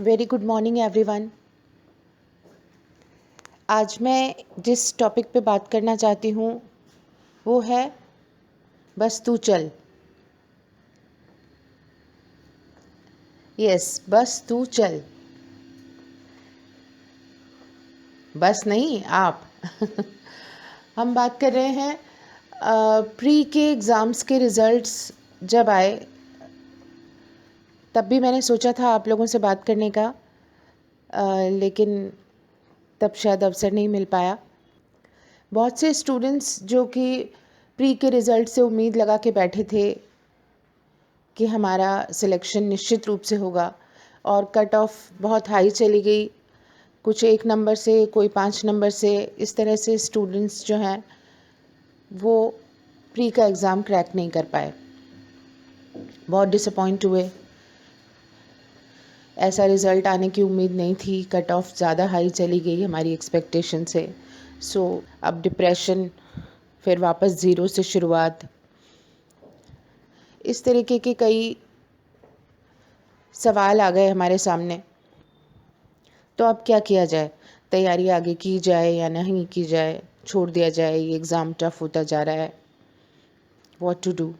Very good morning everyone. आज मैं जिस टॉपिक पे बात करना चाहती हूँ वो है बस तू चल। यस, बस तू चल। बस नहीं, आप हम बात कर रहे हैं प्री के एग्ज़ाम्स के रिज़ल्ट्स जब आए तब भी मैंने सोचा था आप लोगों से बात करने का, लेकिन तब शायद अवसर नहीं मिल पाया। बहुत से स्टूडेंट्स जो कि प्री के रिज़ल्ट से उम्मीद लगा के बैठे थे कि हमारा सिलेक्शन निश्चित रूप से होगा, और कट ऑफ बहुत हाई चली गई, कुछ 1 नंबर से, कोई 5 नंबर से। इस तरह से स्टूडेंट्स जो हैं वो प्री का एग्ज़ाम क्रैक नहीं कर पाए, बहुत डिसअपॉइंट हुए। ऐसा रिज़ल्ट आने की उम्मीद नहीं थी, कट ऑफ ज़्यादा हाई चली गई हमारी एक्सपेक्टेशन से। सो अब डिप्रेशन, फिर वापस ज़ीरो से शुरुआत, इस तरीके के कई सवाल आ गए हमारे सामने। तो अब क्या किया जाए? तैयारी आगे की जाए या नहीं की जाए? छोड़ दिया जाए? ये एग्ज़ाम टफ होता जा रहा है, व्हाट टू डू?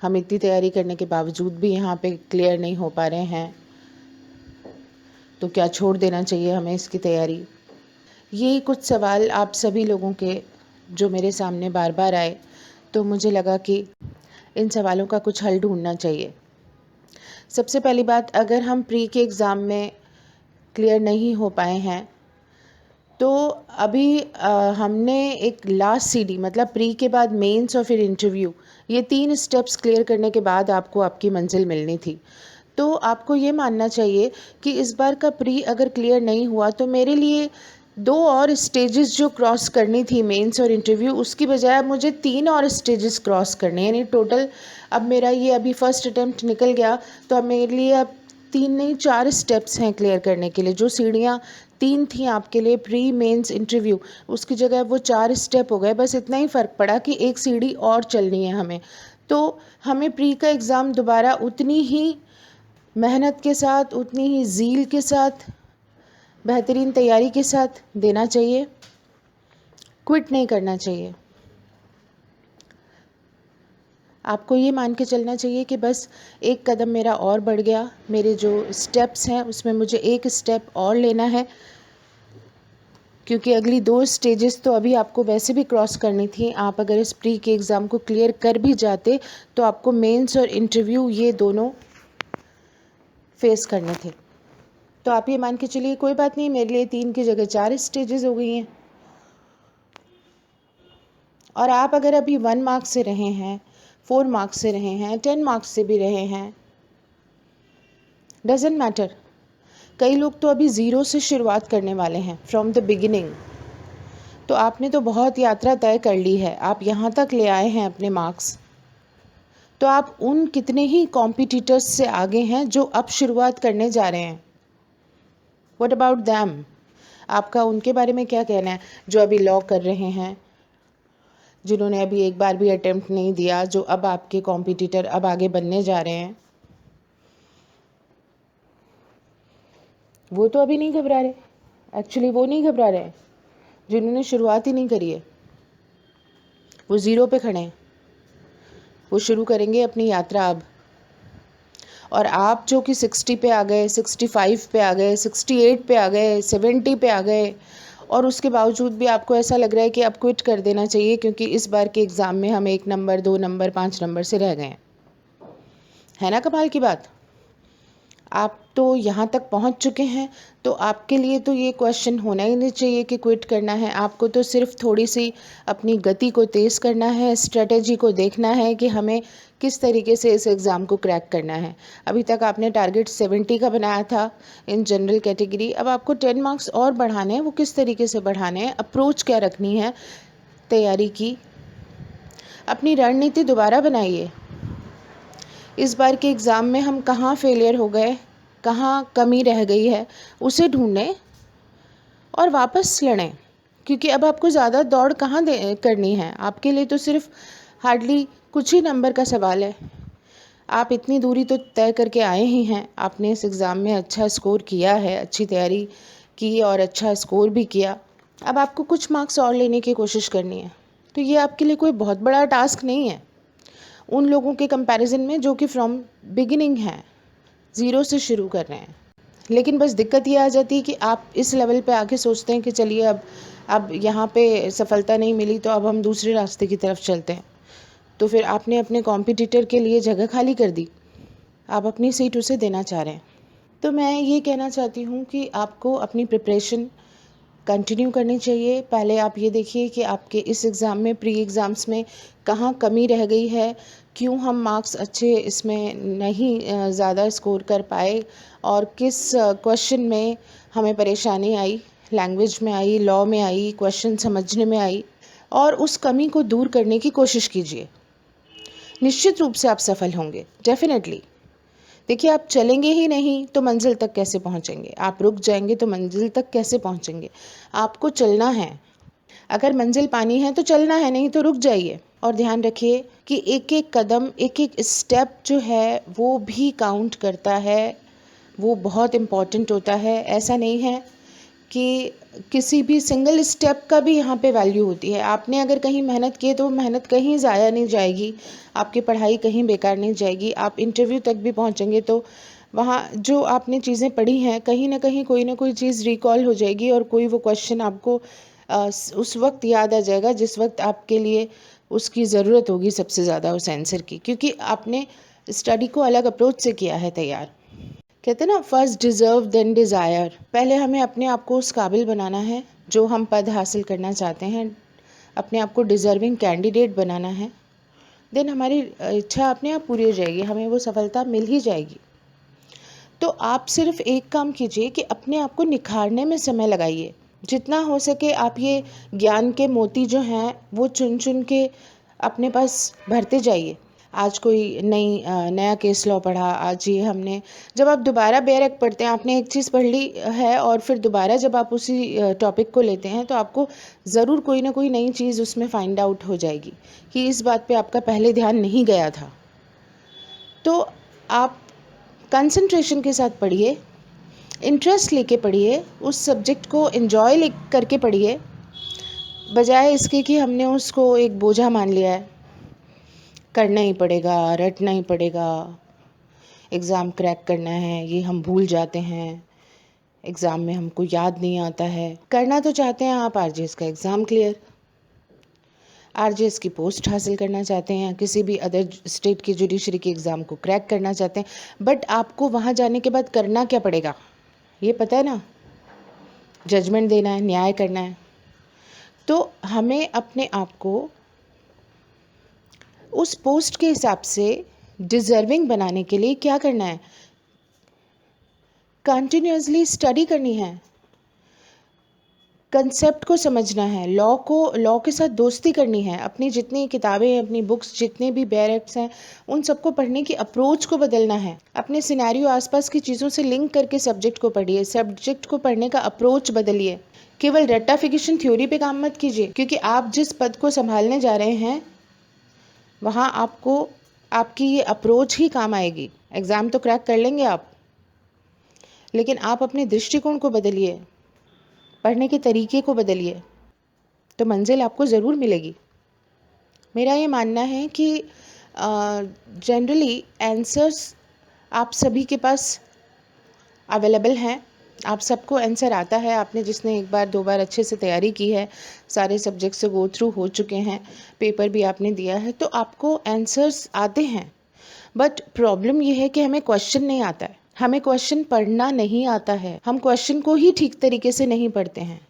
हम इतनी तैयारी करने के बावजूद भी यहाँ पे क्लियर नहीं हो पा रहे हैं, तो क्या छोड़ देना चाहिए हमें इसकी तैयारी? ये कुछ सवाल आप सभी लोगों के जो मेरे सामने बार बार आए, तो मुझे लगा कि इन सवालों का कुछ हल ढूंढना चाहिए। सबसे पहली बात, अगर हम प्री के एग्ज़ाम में क्लियर नहीं हो पाए हैं तो अभी हमने एक लास्ट सीडी, मतलब प्री के बाद मेंस और फिर इंटरव्यू, ये 3 स्टेप्स क्लियर करने के बाद आपको आपकी मंजिल मिलनी थी। तो आपको ये मानना चाहिए कि इस बार का प्री अगर क्लियर नहीं हुआ तो मेरे लिए 2 और स्टेजेस जो क्रॉस करनी थी, मेंस और इंटरव्यू, उसकी बजाय अब मुझे 3 और स्टेजेस क्रॉस करने, यानी टोटल अब मेरा ये अभी फर्स्ट अटेम्प्ट निकल गया, तो अब मेरे लिए अब 3 नहीं 4 स्टेप्स हैं क्लियर करने के लिए। जो सीढ़ियाँ 3 थी आपके लिए प्री मेंस इंटरव्यू, उसकी जगह वो 4 स्टेप हो गए। बस इतना ही फ़र्क पड़ा कि एक सीढ़ी और चलनी है हमें। तो हमें प्री का एग्ज़ाम दोबारा उतनी ही मेहनत के साथ, उतनी ही ज़ील के साथ, बेहतरीन तैयारी के साथ देना चाहिए। क्विट नहीं करना चाहिए। आपको ये मान के चलना चाहिए कि बस एक कदम मेरा और बढ़ गया, मेरे जो स्टेप्स हैं उसमें मुझे एक स्टेप और लेना है, क्योंकि अगली 2 स्टेजेस तो अभी आपको वैसे भी क्रॉस करनी थी। आप अगर इस प्री के एग्ज़ाम को क्लियर कर भी जाते तो आपको मेंस और इंटरव्यू ये दोनों फेस करने थे। तो आप ये मान के चलिए कोई बात नहीं, मेरे लिए 3 की जगह 4 स्टेजेस हो गई हैं। और आप अगर अभी 1 मार्क्स से रहे हैं, 4 मार्क्स से रहे हैं, 10 मार्क्स से भी रहे हैं, डजेंट मैटर। कई लोग तो अभी ज़ीरो से शुरुआत करने वाले हैं, फ्रॉम द बिगिनिंग। तो आपने तो बहुत यात्रा तय कर ली है, आप यहाँ तक ले आए हैं अपने मार्क्स। तो आप उन कितने ही कॉम्पिटिटर्स से आगे हैं जो अब शुरुआत करने जा रहे हैं। What about them? आपका उनके बारे में क्या कहना है जो अभी लॉ कर रहे हैं, जिन्होंने अभी एक बार भी अटेम्प्ट नहीं दिया, जो अब आपके कॉम्पिटिटर अब आगे बनने जा रहे हैं? वो तो अभी नहीं घबरा रहे। एक्चुअली वो नहीं घबरा रहे जिन्होंने शुरुआत ही नहीं करी है, वो ज़ीरो पे खड़े हैं। वो शुरू करेंगे अपनी यात्रा अब। और आप जो कि 60 पे आ गए, 65 पे आ गए, 68 पे आ गए, 70 पे आ गए, और उसके बावजूद भी आपको ऐसा लग रहा है कि अब क्विट कर देना चाहिए क्योंकि इस बार के एग्ज़ाम में हम 1 नंबर, 2 नंबर, 5 नंबर से रह गए हैं। है ना कमाल की बात? आप तो यहाँ तक पहुँच चुके हैं, तो आपके लिए तो ये क्वेश्चन होना ही नहीं चाहिए कि क्विट करना है। आपको तो सिर्फ थोड़ी सी अपनी गति को तेज़ करना है, स्ट्रेटजी को देखना है कि हमें किस तरीके से इस एग्ज़ाम को क्रैक करना है। अभी तक आपने टारगेट 70 का बनाया था इन जनरल कैटेगरी, अब आपको 10 मार्क्स और बढ़ाने हैं। वो किस तरीके से बढ़ाने हैं, अप्रोच क्या रखनी है तैयारी की, अपनी रणनीति दोबारा बनाइए। इस बार के एग्ज़ाम में हम कहाँ फेलियर हो गए, कहाँ कमी रह गई है, उसे ढूंढें और वापस लड़ें। क्योंकि अब आपको ज़्यादा दौड़ कहाँ करनी है, आपके लिए तो सिर्फ हार्डली कुछ ही नंबर का सवाल है। आप इतनी दूरी तो तय करके आए ही हैं, आपने इस एग्ज़ाम में अच्छा स्कोर किया है, अच्छी तैयारी की और अच्छा स्कोर भी किया। अब आपको कुछ मार्क्स और लेने की कोशिश करनी है। तो ये आपके लिए कोई बहुत बड़ा टास्क नहीं है उन लोगों के कंपैरिजन में जो कि फ्रॉम बिगिनिंग हैं, ज़ीरो से शुरू कर रहे हैं। लेकिन बस दिक्कत ये आ जाती है कि आप इस लेवल पे आके सोचते हैं कि चलिए अब यहाँ पे सफलता नहीं मिली तो अब हम दूसरे रास्ते की तरफ चलते हैं। तो फिर आपने अपने कॉम्पिटिटर के लिए जगह खाली कर दी, आप अपनी सीट उसे देना चाह रहे हैं। तो मैं ये कहना चाहती हूँ कि आपको अपनी प्रिपरेशन कंटिन्यू करनी चाहिए। पहले आप ये देखिए कि आपके इस एग्ज़ाम में, प्री एग्ज़ाम्स में कहाँ कमी रह गई है, क्यों हम मार्क्स अच्छे इसमें नहीं ज़्यादा स्कोर कर पाए और किस क्वेश्चन में हमें परेशानी आई, लैंग्वेज में आई, लॉ में आई, क्वेश्चन समझने में आई, और उस कमी को दूर करने की कोशिश कीजिए। निश्चित रूप से आप सफल होंगे, डेफिनेटली। देखिए, आप चलेंगे ही नहीं तो मंजिल तक कैसे पहुंचेंगे? आप रुक जाएंगे तो मंजिल तक कैसे पहुंचेंगे? आपको चलना है। अगर मंजिल पानी है तो चलना है, नहीं तो रुक जाइए। और ध्यान रखिए कि एक एक कदम, एक एक स्टेप जो है वो भी काउंट करता है, वो बहुत इम्पॉर्टेंट होता है। ऐसा नहीं है कि किसी भी सिंगल स्टेप का भी यहाँ पे वैल्यू होती है। आपने अगर कहीं मेहनत की है तो वो मेहनत कहीं ज़ाया नहीं जाएगी, आपकी पढ़ाई कहीं बेकार नहीं जाएगी। आप इंटरव्यू तक भी पहुँचेंगे तो वहाँ जो आपने चीज़ें पढ़ी हैं, कहीं ना कहीं कोई ना कोई चीज़ रिकॉल हो जाएगी और कोई वो क्वेश्चन आपको उस वक्त याद आ जाएगा जिस वक्त आपके लिए उसकी ज़रूरत होगी सबसे ज़्यादा उस आंसर की, क्योंकि आपने स्टडी को अलग अप्रोच से किया है तैयार। कहते हैं ना, फर्स्ट डिज़र्व देन डिज़ायर। पहले हमें अपने आप को उस काबिल बनाना है जो हम पद हासिल करना चाहते हैं, अपने आप को डिज़र्विंग कैंडिडेट बनाना है। देन हमारी इच्छा अपने आप पूरी हो जाएगी, हमें वो सफलता मिल ही जाएगी। तो आप सिर्फ एक काम कीजिए कि अपने आप को निखारने में समय लगाइए। जितना हो सके आप ये ज्ञान के मोती जो हैं वो चुन चुन के अपने पास भरते जाइए। आज कोई नया केस लॉ पढ़ा, आज ये हमने, जब आप दोबारा बेयर एक्ट पढ़ते हैं, आपने एक चीज़ पढ़ ली है और फिर दोबारा जब आप उसी टॉपिक को लेते हैं तो आपको ज़रूर कोई ना कोई नई चीज़ उसमें फाइंड आउट हो जाएगी कि इस बात पे आपका पहले ध्यान नहीं गया था। तो आप कंसंट्रेशन के साथ पढ़िए, इंटरेस्ट लेके पढ़िए, उस सब्जेक्ट को एंजॉय करके पढ़िए, बजाय इसके कि हमने उसको एक बोझा मान लिया है, करना ही पड़ेगा, रटना ही पड़ेगा, एग्ज़ाम क्रैक करना है, ये हम भूल जाते हैं, एग्ज़ाम में हमको याद नहीं आता है। करना तो चाहते हैं आप आरजेएस का एग्ज़ाम क्लियर, आरजेएस की पोस्ट हासिल करना चाहते हैं, किसी भी अदर स्टेट की जुडिशरी के एग्ज़ाम को क्रैक करना चाहते हैं, बट आपको वहाँ जाने के बाद करना क्या पड़ेगा ये पता है ना? जजमेंट देना है, न्याय करना है। तो हमें अपने आप को उस पोस्ट के हिसाब से डिज़र्विंग बनाने के लिए क्या करना है? कंटिन्यूअसली स्टडी करनी है, कंसेप्ट को समझना है, लॉ के साथ दोस्ती करनी है, अपनी जितनी किताबें हैं, अपनी बुक्स, जितने भी बेयर एक्ट्स हैं, उन सबको पढ़ने की अप्रोच को बदलना है। अपने सिनेरियो आसपास की चीज़ों से लिंक करके सब्जेक्ट को पढ़िए, सब्जेक्ट को पढ़ने का अप्रोच बदलिए। केवल रट्टाफिकेशन थ्योरी पे काम मत कीजिए, क्योंकि आप जिस पद को संभालने जा रहे हैं वहाँ आपको आपकी ये अप्रोच ही काम आएगी। एग्ज़ाम तो क्रैक कर लेंगे आप, लेकिन आप अपने दृष्टिकोण को बदलिए, पढ़ने के तरीके को बदलिए, तो मंजिल आपको ज़रूर मिलेगी। मेरा ये मानना है कि जनरली आंसर्स आप सभी के पास अवेलेबल हैं, आप सबको आंसर आता है। आपने जिसने एक बार दो बार अच्छे से तैयारी की है, सारे सब्जेक्ट से गो थ्रू हो चुके हैं, पेपर भी आपने दिया है, तो आपको आंसर्स आते हैं। बट प्रॉब्लम ये है कि हमें क्वेश्चन नहीं आता है, हमें क्वेश्चन पढ़ना नहीं आता है, हम क्वेश्चन को ही ठीक तरीके से नहीं पढ़ते हैं।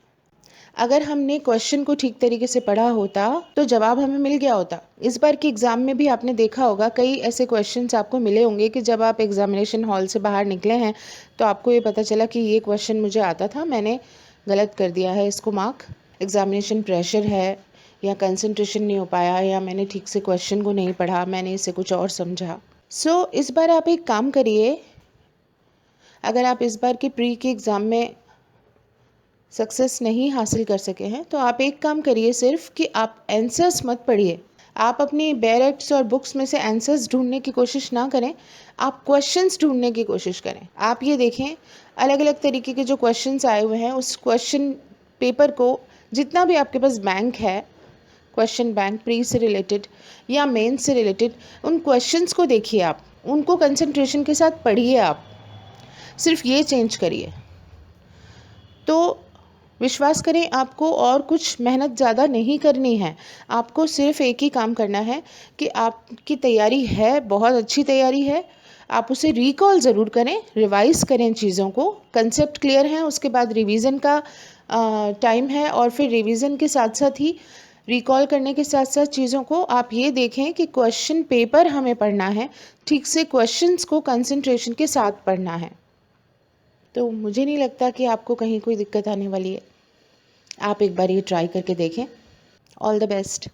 अगर हमने क्वेश्चन को ठीक तरीके से पढ़ा होता तो जवाब हमें मिल गया होता। इस बार के एग्ज़ाम में भी आपने देखा होगा कई ऐसे क्वेश्चंस आपको मिले होंगे कि जब आप एग्जामिनेशन हॉल से बाहर निकले हैं तो आपको ये पता चला कि ये क्वेश्चन मुझे आता था, मैंने गलत कर दिया है, इसको मार्क। एग्जामिनेशन प्रेशर है, या कंसंट्रेशन नहीं हो पाया, या मैंने ठीक से क्वेश्चन को नहीं पढ़ा, मैंने इसे कुछ और समझा। सो इस बार आप एक काम करिए, अगर आप इस बार के प्री के एग्ज़ाम में सक्सेस नहीं हासिल कर सके हैं तो आप एक काम करिए सिर्फ कि आप आंसर्स मत पढ़िए, आप अपनी बैरेक्ट्स और बुक्स में से आंसर्स ढूंढने की कोशिश ना करें, आप क्वेश्चंस ढूंढने की कोशिश करें। आप ये देखें अलग अलग तरीके के जो क्वेश्चंस आए हुए हैं, उस क्वेश्चन पेपर को, जितना भी आपके पास बैंक है, क्वेश्चन बैंक प्री से रिलेटेड या मेन से रिलेटेड, उन क्वेश्चंस को देखिए, आप उनको कंसंट्रेशन के साथ पढ़िए, आप सिर्फ ये चेंज करिए। तो विश्वास करें, आपको और कुछ मेहनत ज़्यादा नहीं करनी है। आपको सिर्फ एक ही काम करना है कि आपकी तैयारी है, बहुत अच्छी तैयारी है, आप उसे रिकॉल ज़रूर करें, रिवाइज़ करें चीज़ों को। कंसेप्ट क्लियर हैं, उसके बाद रिवीजन का टाइम है, और फिर रिवीजन के साथ साथ ही रिकॉल करने के साथ साथ चीज़ों को आप ये देखें कि क्वेश्चन पेपर हमें पढ़ना है, ठीक से क्वेश्चंस को कंसंट्रेशन के साथ पढ़ना है। तो मुझे नहीं लगता कि आपको कहीं कोई दिक्कत आने वाली है। आप एक बार ये ट्राई करके देखें। All the best.